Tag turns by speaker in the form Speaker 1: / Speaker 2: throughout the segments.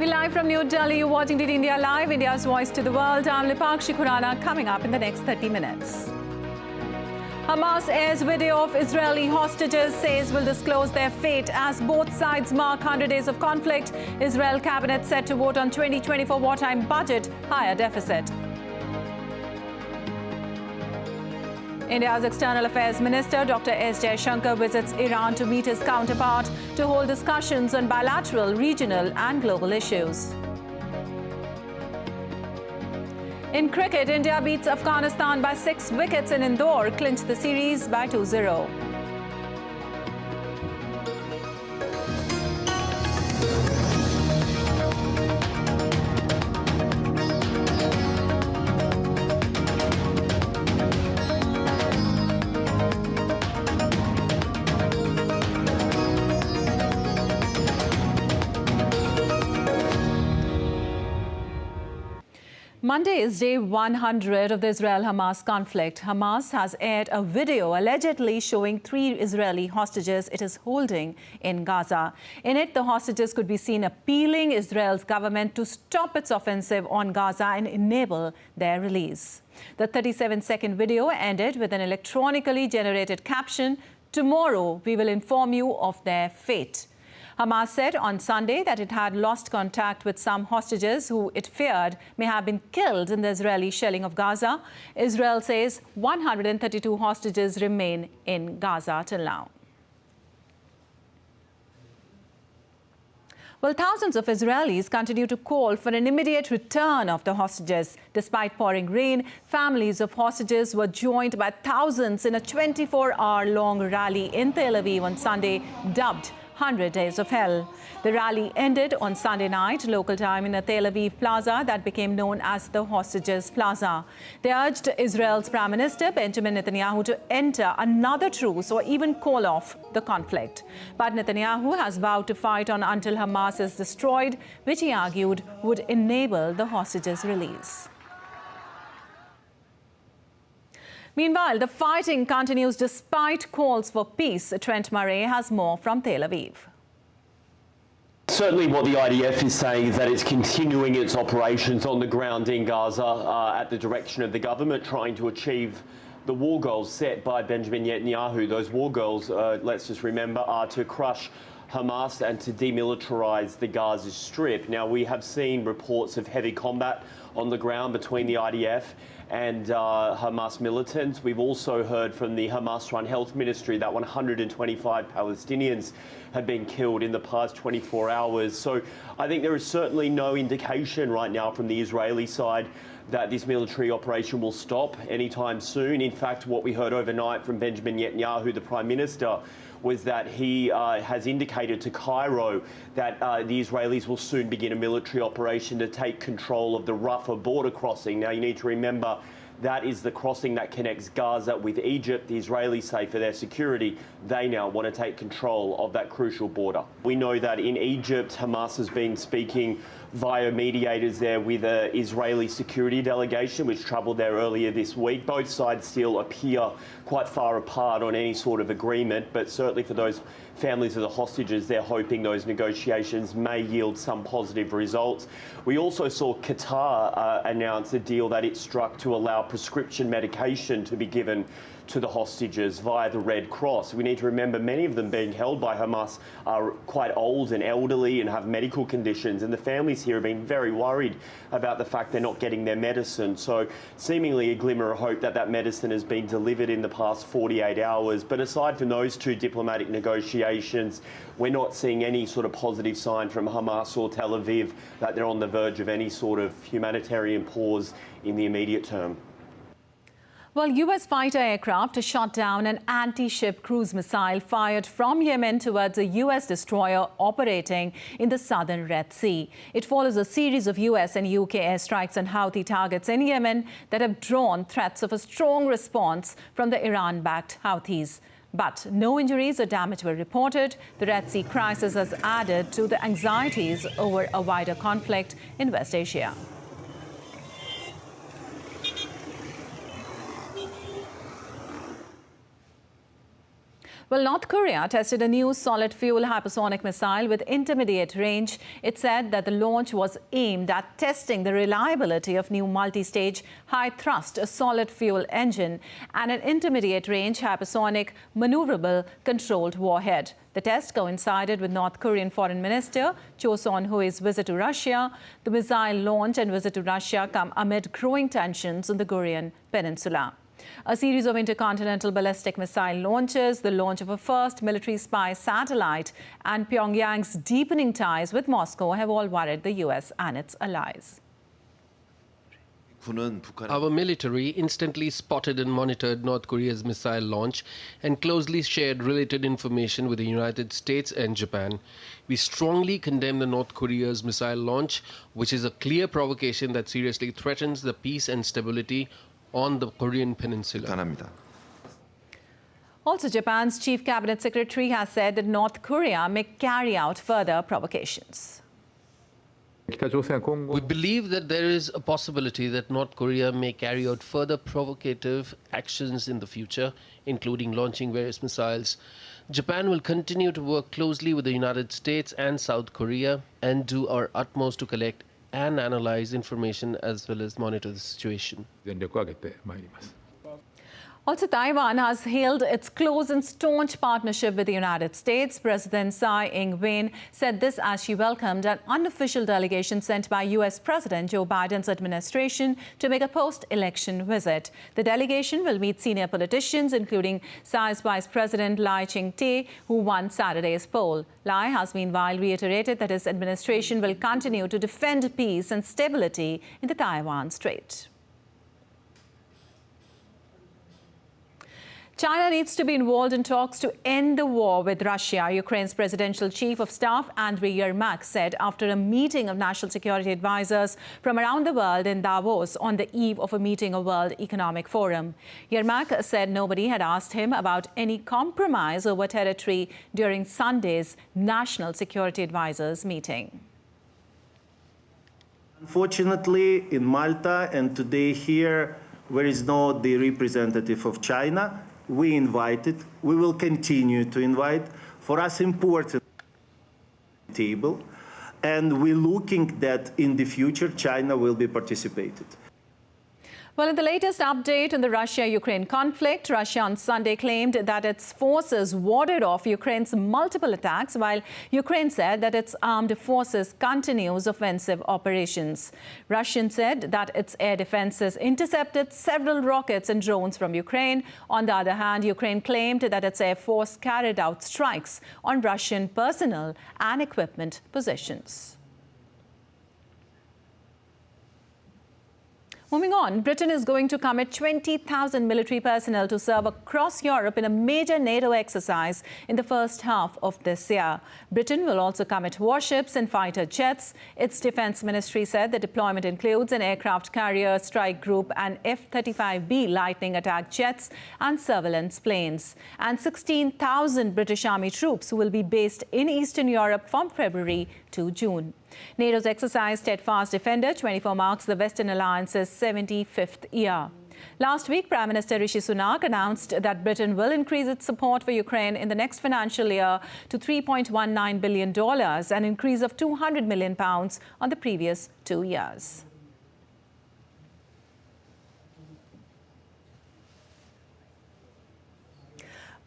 Speaker 1: We're live from New Delhi. You're watching DD India Live, India's voice to the world. I'm Lipakshi Khurana, coming up in the next 30 minutes. Hamas airs video of Israeli hostages, says will disclose their fate as both sides mark 100 days of conflict. Israel cabinet set to vote on 2024 wartime budget, higher deficit. India's External Affairs Minister Dr. S. Jaishankar visits Iran to meet his counterpart to hold discussions on bilateral, regional and global issues. In cricket, India beats Afghanistan by 6 wickets in Indore, clinched the series by 2-0. Monday is day 100 of the Israel-Hamas conflict. Hamas has aired a video allegedly showing 3 Israeli hostages it is holding in Gaza. In it, the hostages could be seen appealing Israel's government to stop its offensive on Gaza and enable their release. The 37-second video ended with an electronically generated caption, "Tomorrow we will inform you of their fate." Hamas said on Sunday that it had lost contact with some hostages who it feared may have been killed in the Israeli shelling of Gaza. Israel says 132 hostages remain in Gaza till now. Well, thousands of Israelis continue to call for an immediate return of the hostages. Despite pouring rain, families of hostages were joined by thousands in a 24-hour-long rally in Tel Aviv on Sunday, dubbed 100 Days of Hell. The rally ended on Sunday night, local time, in a Tel Aviv plaza that became known as the Hostages Plaza. They urged Israel's Prime Minister Benjamin Netanyahu to enter another truce or even call off the conflict. But Netanyahu has vowed to fight on until Hamas is destroyed, which he argued would enable the hostages' release. Meanwhile, the fighting continues despite calls for peace. Trent Murray has more from Tel Aviv.
Speaker 2: Certainly what the IDF is saying is that it's continuing its operations on the ground in Gaza at the direction of the government, trying to achieve the war goals set by Benjamin Netanyahu. Those war goals, let's just remember, are to crush Hamas and to demilitarize the Gaza Strip. Now, we have seen reports of heavy combat on the ground between the IDF and Hamas militants. We've also heard from the Hamas-run health ministry that 125 Palestinians have been killed in the past 24 hours. So I think there is certainly no indication right now from the Israeli side that this military operation will stop anytime soon. In fact, what we heard overnight from Benjamin Netanyahu, the Prime Minister, was that he has indicated to Cairo that the Israelis will soon begin a military operation to take control of the Rafah border crossing. Now, you need to remember that is the crossing that connects Gaza with Egypt. The Israelis say for their security, they now want to take control of that crucial border. We know that in Egypt, Hamas has been speaking via mediators there with an Israeli security delegation, which travelled there earlier this week. Both sides still appear quite far apart on any sort of agreement, but certainly for those families of the hostages, they're hoping those negotiations may yield some positive results. We also saw Qatar announce a deal that it struck to allow prescription medication to be given to the hostages via the Red Cross. We need to remember many of them being held by Hamas are quite old and elderly and have medical conditions, and the families here have been very worried about the fact they're not getting their medicine. So seemingly a glimmer of hope that that medicine has been delivered in the past 48 hours. But aside from those two diplomatic negotiations, we're not seeing any sort of positive sign from Hamas or Tel Aviv that they're on the verge of any sort of humanitarian pause in the immediate term.
Speaker 1: Well, U.S. fighter aircraft shot down an anti-ship cruise missile fired from Yemen towards a U.S. destroyer operating in the southern Red Sea. It follows a series of U.S. and U.K. airstrikes on Houthi targets in Yemen that have drawn threats of a strong response from the Iran-backed Houthis. But no injuries or damage were reported. The Red Sea crisis has added to the anxieties over a wider conflict in West Asia. Well, North Korea tested a new solid-fuel hypersonic missile with intermediate range. It said that the launch was aimed at testing the reliability of new multi-stage high-thrust solid-fuel engine and an intermediate-range hypersonic maneuverable controlled warhead. The test coincided with North Korean Foreign Minister Cho Son-hui's visit to Russia. The missile launch and visit to Russia come amid growing tensions on the Korean peninsula. A series of intercontinental ballistic missile launches, the launch of a first military spy satellite, and Pyongyang's deepening ties with Moscow have all worried the US and its allies.
Speaker 3: Our military instantly spotted and monitored North Korea's missile launch and closely shared related information with the United States and Japan. We strongly condemn the North Korea's missile launch, which is a clear provocation that seriously threatens the peace and stability on the Korean peninsula.
Speaker 1: Also, Japan's chief cabinet secretary has said that North Korea may carry out further provocations.
Speaker 3: We believe that there is a possibility that North Korea may carry out further provocative actions in the future, including launching various missiles. Japan will continue to work closely with the United States and South Korea and do our utmost to collect and analyze information as well as monitor the situation.
Speaker 1: Also, Taiwan has hailed its close and staunch partnership with the United States. President Tsai Ing-wen said this as she welcomed an unofficial delegation sent by U.S. President Joe Biden's administration to make a post-election visit. The delegation will meet senior politicians, including Tsai's Vice President Lai Ching-te, who won Saturday's poll. Lai has meanwhile reiterated that his administration will continue to defend peace and stability in the Taiwan Strait. China needs to be involved in talks to end the war with Russia, Ukraine's presidential chief of staff, Andriy Yermak, said after a meeting of national security advisors from around the world in Davos on the eve of a meeting of World Economic Forum. Yermak said nobody had asked him about any compromise over territory during Sunday's national security advisors meeting.
Speaker 4: Unfortunately, in Malta and today here, there is no the representative of China. We invited, we will continue to invite, for us important table, and we're looking that in the future China will be participated.
Speaker 1: Well, in the latest update on the Russia-Ukraine conflict, Russia on Sunday claimed that its forces warded off Ukraine's multiple attacks, while Ukraine said that its armed forces continues offensive operations. Russia said that its air defenses intercepted several rockets and drones from Ukraine. On the other hand, Ukraine claimed that its air force carried out strikes on Russian personnel and equipment positions. Moving on, Britain is going to commit 20,000 military personnel to serve across Europe in a major NATO exercise in the first half of this year. Britain will also commit warships and fighter jets. Its defense ministry said the deployment includes an aircraft carrier strike group and F-35B Lightning attack jets and surveillance planes. And 16,000 British Army troops will be based in Eastern Europe from February to June. NATO's exercise Steadfast Defender 24 marks the Western Alliance's 75th year. Last week, Prime Minister Rishi Sunak announced that Britain will increase its support for Ukraine in the next financial year to $3.19 billion, an increase of £200 million on the previous 2 years.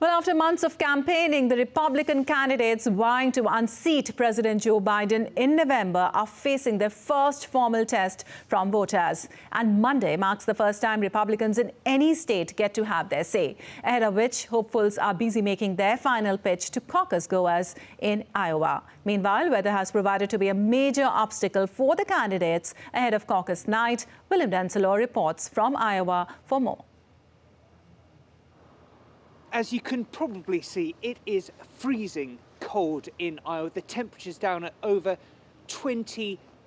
Speaker 1: Well, after months of campaigning, the Republican candidates vying to unseat President Joe Biden in November are facing their first formal test from voters. And Monday marks the first time Republicans in any state get to have their say, ahead of which hopefuls are busy making their final pitch to caucus goers in Iowa. Meanwhile, weather has provided to be a major obstacle for the candidates ahead of caucus night. William Denselor reports from Iowa for more.
Speaker 5: As you can probably see, it is freezing cold in Iowa. The temperature's down at over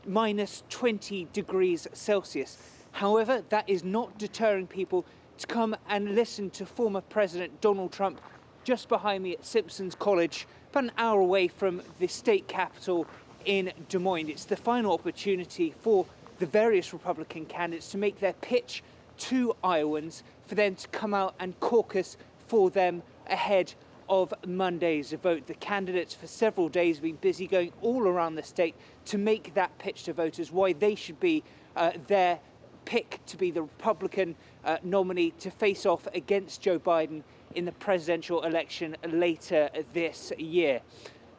Speaker 5: minus 20 degrees Celsius. However, that is not deterring people to come and listen to former President Donald Trump just behind me at Simpson's College, about an hour away from the state capitol in Des Moines. It's the final opportunity for the various Republican candidates to make their pitch to Iowans, for them to come out and caucus for them ahead of Monday's vote. The candidates for several days have been busy going all around the state to make that pitch to voters why they should be their pick to be the Republican nominee to face off against Joe Biden in the presidential election later this year.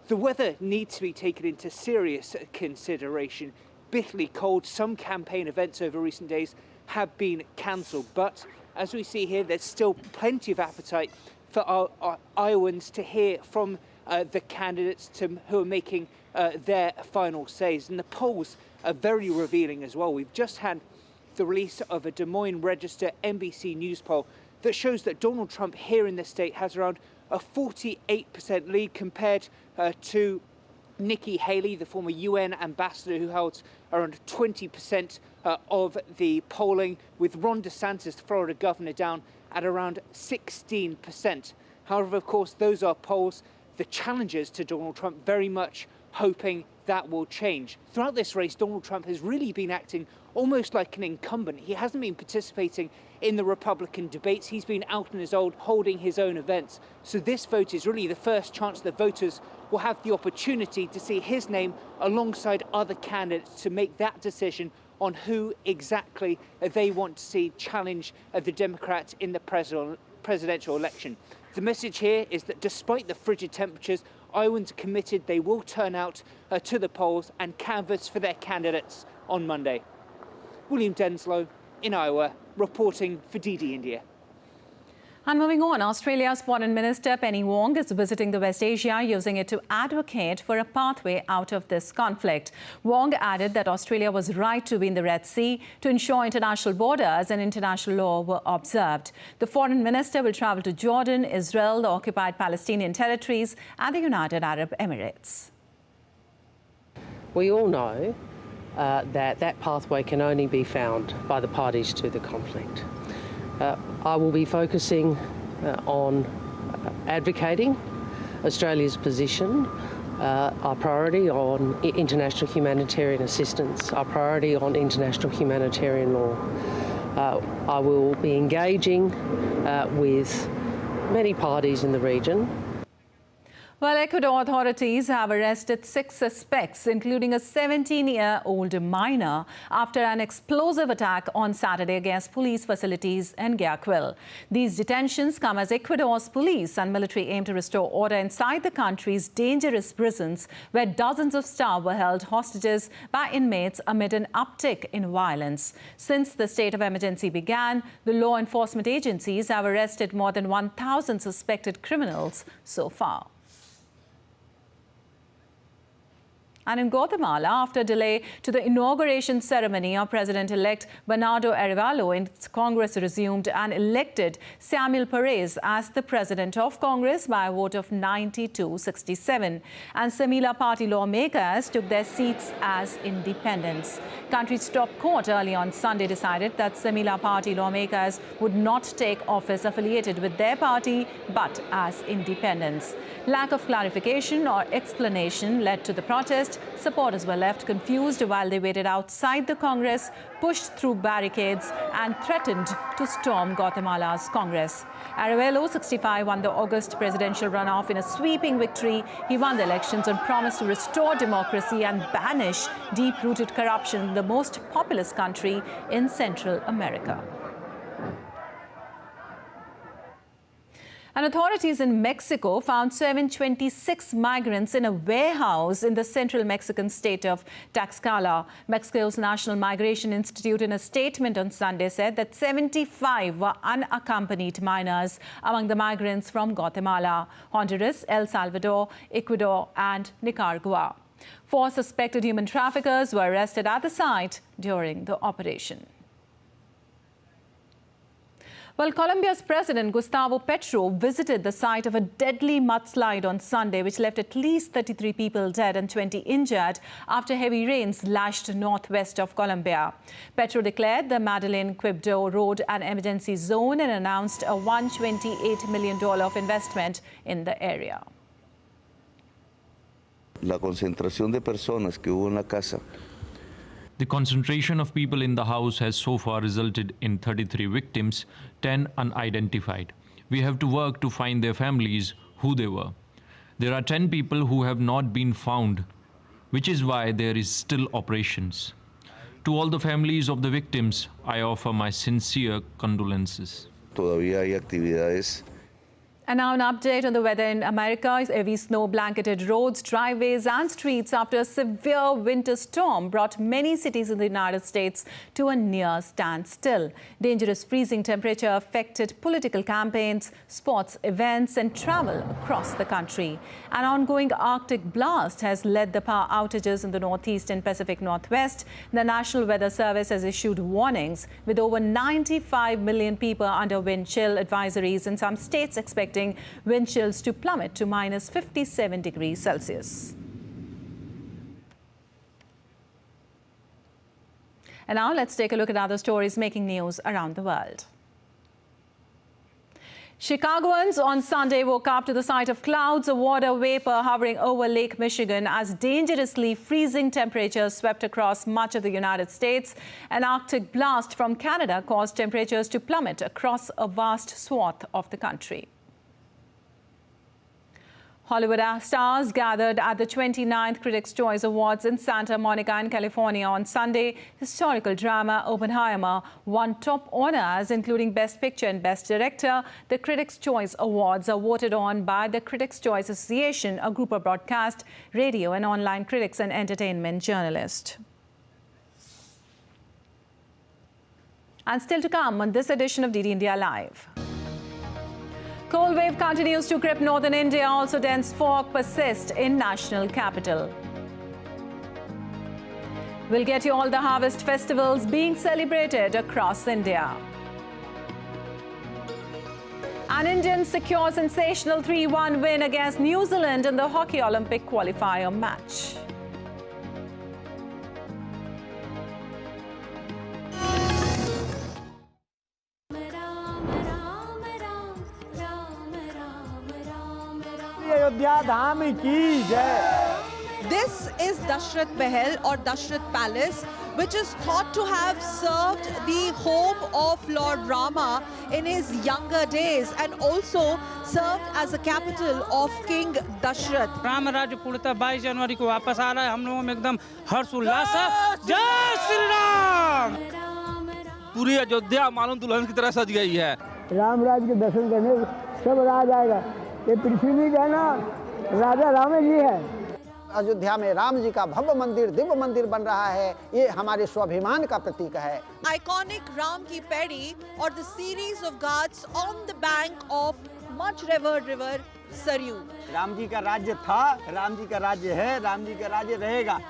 Speaker 5: The weather needs to be taken into serious consideration. Bitterly cold, some campaign events over recent days have been cancelled, but as we see here, there's still plenty of appetite for our Iowans to hear from the candidates who are making their final says. And the polls are very revealing as well. We've just had the release of a Des Moines Register NBC News poll that shows that Donald Trump here in the state has around a 48% lead compared to Nikki Haley, the former UN ambassador who holds around 20% of the polling, with Ron DeSantis, the Florida governor, down at around 16%. However, of course, those are polls. The challengers to Donald Trump very much hoping that will change. Throughout this race, Donald Trump has really been acting almost like an incumbent. He hasn't been participating in the Republican debates. He's been out on his own, holding his own events. So this vote is really the first chance that voters will have the opportunity to see his name alongside other candidates to make that decision on who exactly they want to see challenge the Democrats in the presidential election. The message here is that despite the frigid temperatures, Iowans are committed. They will turn out to the polls and canvass for their candidates on Monday. William Denslow in Iowa, reporting for DD India.
Speaker 1: And moving on, Australia's Foreign Minister Penny Wong is visiting the West Asia, using it to advocate for a pathway out of this conflict. Wong added that Australia was right to be in the Red Sea to ensure international borders and international law were observed. The Foreign Minister will travel to Jordan, Israel, the occupied Palestinian territories and the United Arab Emirates.
Speaker 6: We all know that pathway can only be found by the parties to the conflict. I will be focusing on advocating Australia's position, our priority on international humanitarian assistance, our priority on international humanitarian law. I will be engaging with many parties in the region.
Speaker 1: Well, Ecuador authorities have arrested 6 suspects, including a 17-year-old minor, after an explosive attack on Saturday against police facilities in Guayaquil. These detentions come as Ecuador's police and military aim to restore order inside the country's dangerous prisons, where dozens of staff were held hostages by inmates amid an uptick in violence. Since the state of emergency began, the law enforcement agencies have arrested more than 1,000 suspected criminals so far. And in Guatemala, after delay to the inauguration ceremony of President-elect Bernardo Arevalo, its Congress resumed and elected Samuel Perez as the President of Congress by a vote of 90-67. And Semilla party lawmakers took their seats as independents. Country's top court early on Sunday decided that Semilla party lawmakers would not take office affiliated with their party, but as independents. Lack of clarification or explanation led to the protest. Supporters were left confused while they waited outside the Congress, pushed through barricades and threatened to storm Guatemala's Congress. Arevalo, 65, won the August presidential runoff in a sweeping victory. He won the elections and promised to restore democracy and banish deep-rooted corruption in the most populous country in Central America. And authorities in Mexico found 726 migrants in a warehouse in the central Mexican state of Tlaxcala. Mexico's National Migration Institute, in a statement on Sunday, said that 75 were unaccompanied minors among the migrants from Guatemala, Honduras, El Salvador, Ecuador and Nicaragua. 4 suspected human traffickers were arrested at the site during the operation. Well, Colombia's President Gustavo Petro visited the site of a deadly mudslide on Sunday, which left at least 33 people dead and 20 injured after heavy rains lashed northwest of Colombia. Petro declared the Medellin-Quibdó road an emergency zone and announced a $128 million of investment in the area.
Speaker 7: La concentración de personas que hubo en la casa.
Speaker 8: The concentration of people in the house has so far resulted in 33 victims, 10 unidentified. We have to work to find their families who they were. There are 10 people who have not been found, which is why there is still operations. To all the families of the victims, I offer my sincere condolences.
Speaker 7: Todavía hay actividades.
Speaker 1: And now an update on the weather in America. Heavy snow-blanketed roads, driveways and streets after a severe winter storm brought many cities in the United States to a near standstill. Dangerous freezing temperature affected political campaigns, sports events and travel across the country. An ongoing Arctic blast has led the power outages in the Northeast and Pacific Northwest. The National Weather Service has issued warnings with over 95 million people under wind chill advisories and some states expecting wind chills to plummet to minus 57 degrees Celsius. And now let's take a look at other stories making news around the world. Chicagoans on Sunday woke up to the sight of clouds of water vapor hovering over Lake Michigan as dangerously freezing temperatures swept across much of the United States. An Arctic blast from Canada caused temperatures to plummet across a vast swath of the country. Hollywood stars gathered at the 29th Critics' Choice Awards in Santa Monica in California on Sunday. Historical drama Oppenheimer won top honors, including Best Picture and Best Director. The Critics' Choice Awards are voted on by the Critics' Choice Association, a group of broadcast, radio and online critics and entertainment journalists. And still to come on this edition of DD India Live. Cold wave continues to grip northern India. Also dense fog persists in national capital. We'll get you all the harvest festivals being celebrated across India. An Indian secures sensational 3-1 win against New Zealand in the Hockey Olympic qualifier match.
Speaker 9: This is Dashrath Mahal or Dashrath Palace, which is thought to have served the home of Lord Rama in his younger days and also served as a capital of King Dashrath.
Speaker 10: Ram राज्य पूर्णतः 22 जनवरी को वापस आ रहा है हम लोगों में एकदम हर्ष उल्लास है। जय श्री राम। पूरी अयोध्या मालूम दुल्हन की तरह सज गई है।
Speaker 11: राम राज्य के दर्शन करने सब राज आएगा। ये पृथ्वी का ना राजा राम जी है।
Speaker 12: अयोध्या में राम जी का भव्य मंदिर, दिव्य मंदिर बन रहा है। ये हमारे स्वाभिमान का प्रतीक है।
Speaker 9: Iconic Ram Ki Pedi or the series of ghats on the bank of much revered river Saryu.
Speaker 13: Ram ji का राज्य था, राम जी का राज्य है, राम जी का राज्य रहेगा।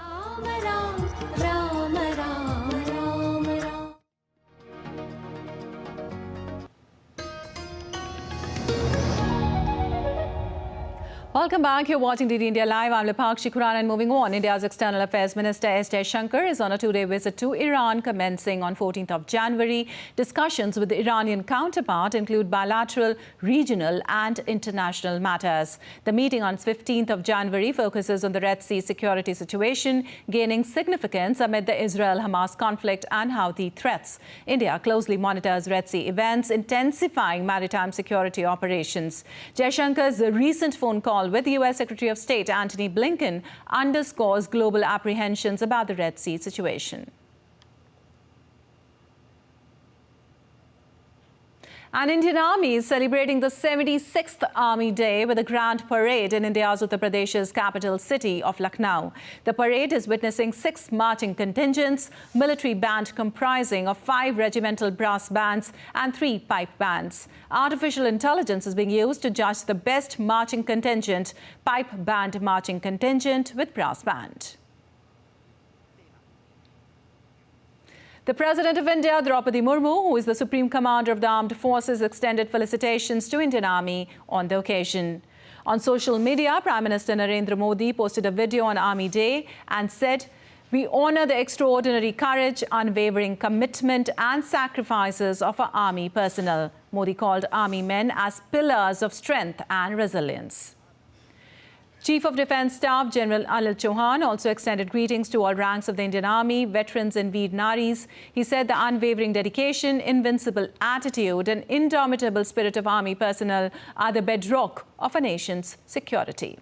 Speaker 1: Welcome back. You're watching DD India Live. I'm Lipakshi Khurana and moving on. India's External Affairs Minister S. Jaishankar is on a two-day visit to Iran commencing on 14th of January. Discussions with the Iranian counterpart include bilateral, regional and international matters. The meeting on 15th of January focuses on the Red Sea security situation, gaining significance amid the Israel-Hamas conflict and Houthi threats. India closely monitors Red Sea events, intensifying maritime security operations. Jaishankar's recent phone call with the U.S. Secretary of State Antony Blinken underscores global apprehensions about the Red Sea situation. An Indian Army is celebrating the 76th Army Day with a grand parade in India's Uttar Pradesh's capital city of Lucknow. The parade is witnessing 6 marching contingents, military band comprising of 5 regimental brass bands and 3 pipe bands. Artificial intelligence is being used to judge the best marching contingent, pipe band marching contingent with brass band. The President of India, Draupadi Murmu, who is the Supreme Commander of the Armed Forces, extended felicitations to Indian Army on the occasion. On social media, Prime Minister Narendra Modi posted a video on Army Day and said, "We honor the extraordinary courage, unwavering commitment and sacrifices of our Army personnel." Modi called Army men as pillars of strength and resilience. Chief of Defence Staff General Anil Chauhan also extended greetings to all ranks of the Indian Army, veterans and Veer Naris. He said the unwavering dedication, invincible attitude and indomitable spirit of Army personnel are the bedrock of a nation's security.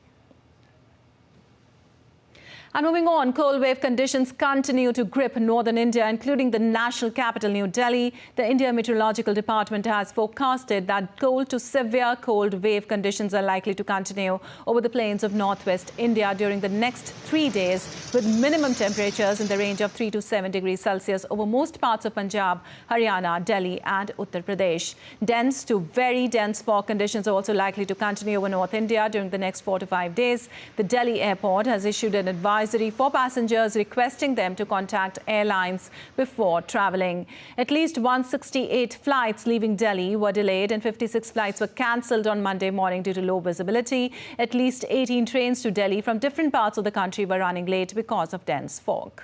Speaker 1: And moving on, cold wave conditions continue to grip northern India, including the national capital, New Delhi. The India Meteorological Department has forecasted that cold to severe cold wave conditions are likely to continue over the plains of northwest India during the next 3 days, with minimum temperatures in the range of 3 to 7 degrees Celsius over most parts of Punjab, Haryana, Delhi and Uttar Pradesh. Dense to very dense fog conditions are also likely to continue over North India during the next 4 to 5 days. The Delhi airport has issued an advisory for passengers requesting them to contact airlines before travelling. At least 168 flights leaving Delhi were delayed and 56 flights were cancelled on Monday morning due to low visibility. At least 18 trains to Delhi from different parts of the country were running late because of dense fog.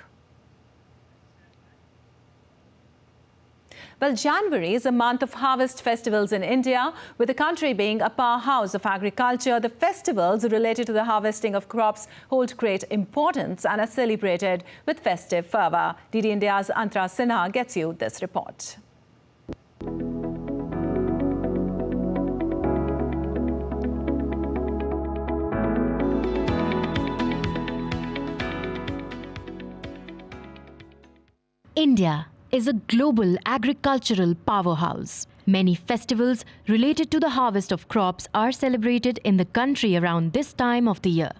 Speaker 1: Well, January is a month of harvest festivals in India. With the country being a powerhouse of agriculture, the festivals related to the harvesting of crops hold great importance and are celebrated with festive fervour. DD India's Antara Sinha gets you this report.
Speaker 14: India is a global agricultural powerhouse. Many festivals related to the harvest of crops are celebrated in the country around this time of the year.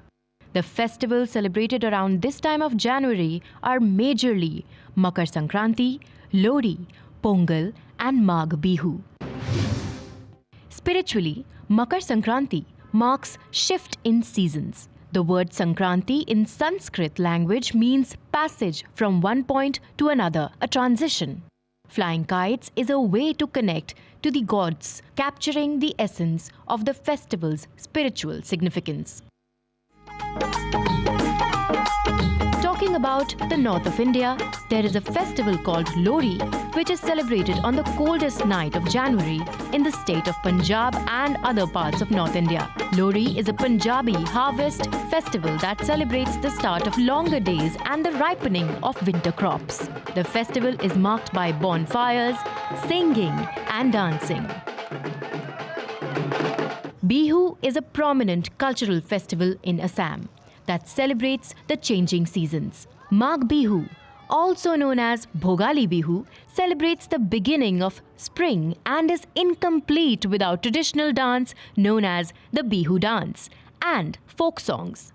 Speaker 14: The festivals celebrated around this time of January are majorly Makar Sankranti, Lohri, Pongal and Magh Bihu. Spiritually, Makar Sankranti marks shift in seasons. The word Sankranti in Sanskrit language means passage from one point to another, a transition. Flying kites is a way to connect to the gods, capturing the essence of the festival's spiritual significance. Talking about the north of India, there is a festival called Lohri, which is celebrated on the coldest night of January in the state of Punjab and other parts of North India. Lohri is a Punjabi harvest festival that celebrates the start of longer days and the ripening of winter crops. The festival is marked by bonfires, singing and dancing. Bihu is a prominent cultural festival in Assam that celebrates the changing seasons. Magh Bihu, also known as Bhogali Bihu, celebrates the beginning of spring and is incomplete without traditional dance known as the Bihu dance and folk songs.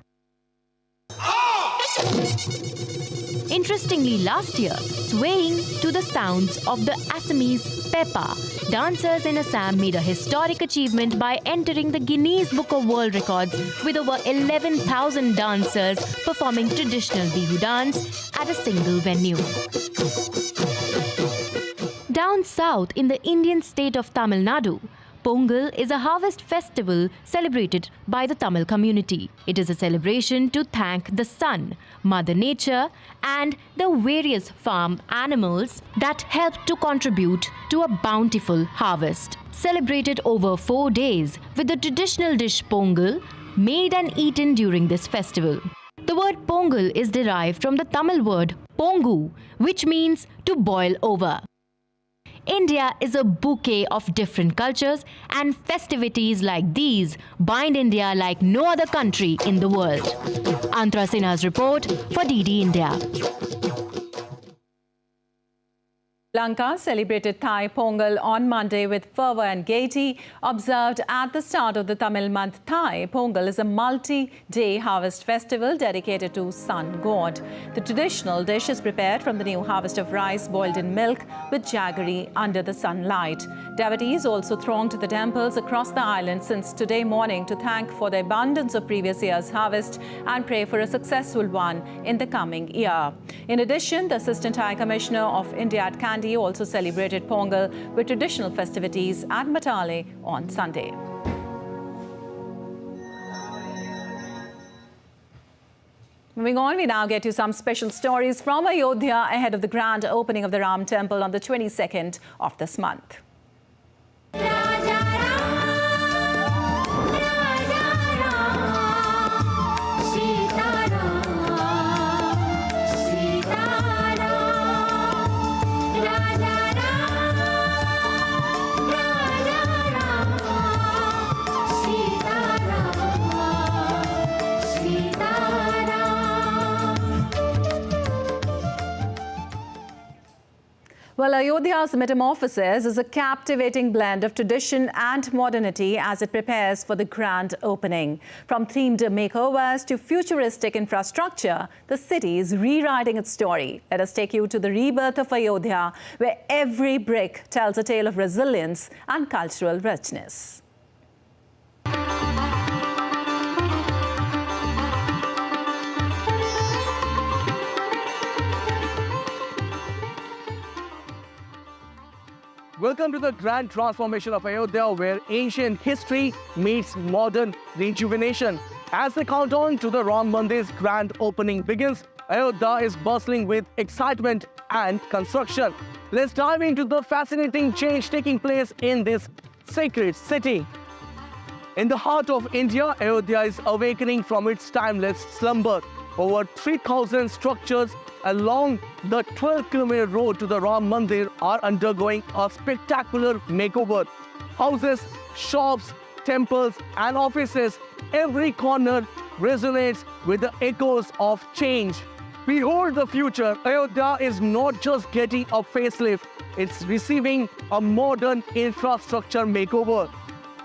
Speaker 14: Interestingly, last year, swaying to the sounds of the Assamese Pepa, dancers in Assam made a historic achievement by entering the Guinness Book of World Records with over 11,000 dancers performing traditional Bihu dance at a single venue. Down south in the Indian state of Tamil Nadu, Pongal is a harvest festival celebrated by the Tamil community. It is a celebration to thank the sun, Mother Nature, and the various farm animals that help to contribute to a bountiful harvest. Celebrated over 4 days with the traditional dish Pongal, made and eaten during this festival. The word Pongal is derived from the Tamil word Pongu, which means to boil over. India is a bouquet of different cultures, and festivities like these bind India like no other country in the world. Antara Sinha's report for DD India.
Speaker 1: Sri Lanka celebrated Thai Pongal on Monday with fervour and gaiety. Observed at the start of the Tamil month Thai, Pongal is a multi-day harvest festival dedicated to sun god. The traditional dish is prepared from the new harvest of rice boiled in milk with jaggery under the sunlight. Devotees also thronged to the temples across the island since today morning to thank for the abundance of previous year's harvest and pray for a successful one in the coming year. In addition, the Assistant High Commissioner of India at Kandy also celebrated Pongal with traditional festivities at Matale on Sunday. Moving on, we now get you some special stories from Ayodhya ahead of the grand opening of the Ram Temple on the 22nd of this month. Well, Ayodhya's metamorphosis is a captivating blend of tradition and modernity as it prepares for the grand opening. From themed makeovers to futuristic infrastructure, the city is rewriting its story. Let us take you to the rebirth of Ayodhya, where every brick tells a tale of resilience and cultural richness.
Speaker 15: Welcome to the grand transformation of Ayodhya, where ancient history meets modern rejuvenation. As the countdown to the Ram Mandir's grand opening begins, Ayodhya is bustling with excitement and construction. Let's dive into the fascinating change taking place in this sacred city. In the heart of India, Ayodhya is awakening from its timeless slumber. Over 3,000 structures along the 12-kilometer road to the Ram Mandir are undergoing a spectacular makeover. Houses, shops, temples and offices, every corner resonates with the echoes of change. Behold the future. Ayodhya is not just getting a facelift, it's receiving a modern infrastructure makeover.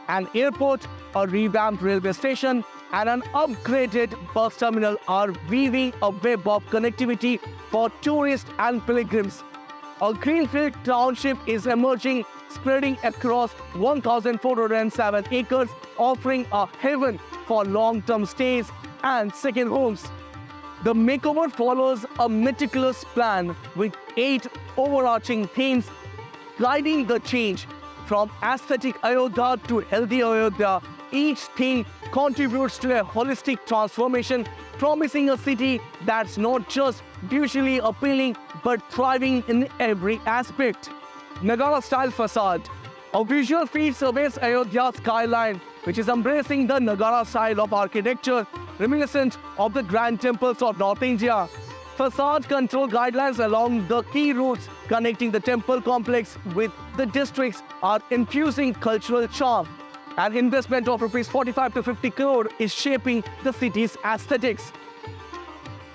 Speaker 15: An airport, a revamped railway station, and an upgraded bus terminal are weaving a web of connectivity for tourists and pilgrims. A greenfield township is emerging, spreading across 1,407 acres, offering a haven for long-term stays and second homes. The makeover follows a meticulous plan with 8 overarching themes guiding the change. From aesthetic Ayodhya to healthy Ayodhya, each theme contributes to a holistic transformation, promising a city that's not just visually appealing but thriving in every aspect. Nagara-style facade. A visual feat surveys Ayodhya's skyline, which is embracing the Nagara style of architecture, reminiscent of the grand temples of North India. Facade control guidelines along the key routes connecting the temple complex with the districts are infusing cultural charm. An investment of Rs 45 to 50 crore is shaping the city's aesthetics.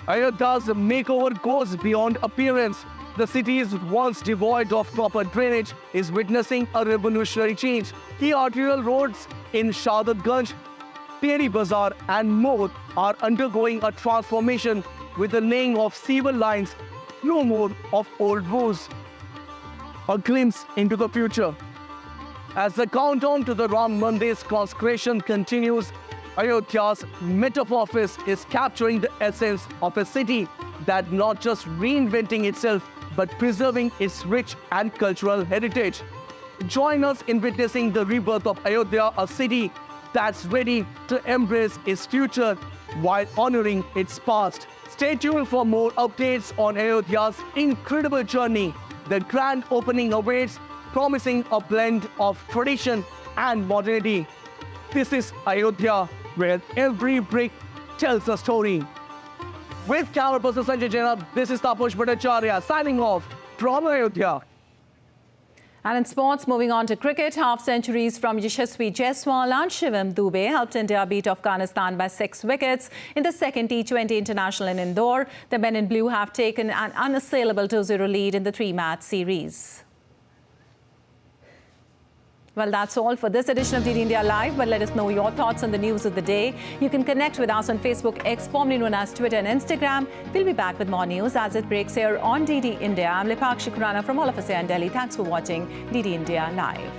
Speaker 15: Ayodhya's makeover goes beyond appearance. The city is once devoid of proper drainage is witnessing a revolutionary change. Key arterial roads in Shahadatganj, Peri Bazaar and more are undergoing a transformation with the laying of sewer lines, no more of old woes. A glimpse into the future. As the countdown to the Ram Mandir's consecration continues, Ayodhya's metamorphosis is capturing the essence of a city that not just reinventing itself, but preserving its rich and cultural heritage. Join us in witnessing the rebirth of Ayodhya, a city that's ready to embrace its future while honoring its past. Stay tuned for more updates on Ayodhya's incredible journey. The grand opening awaits, promising a blend of tradition and modernity. This is Ayodhya, where every brick tells a story. With camera person Sanjay Jaina, this is Taposh Bhattacharya signing off from Ayodhya.
Speaker 1: And in sports, moving on to cricket, half-centuries from Yashasvi Jaiswal and Shivam Dube helped India beat Afghanistan by 6 wickets in the second T20 International in Indore. The men in blue have taken an unassailable 2-0 lead in the 3-match series. Well, that's all for this edition of DD India Live, but let us know your thoughts on the news of the day. You can connect with us on Facebook, X, formerly known as Twitter and Instagram. We'll be back with more news as it breaks here on DD India. I'm Lipakshi Khurana from all of us here in Delhi. Thanks for watching DD India Live.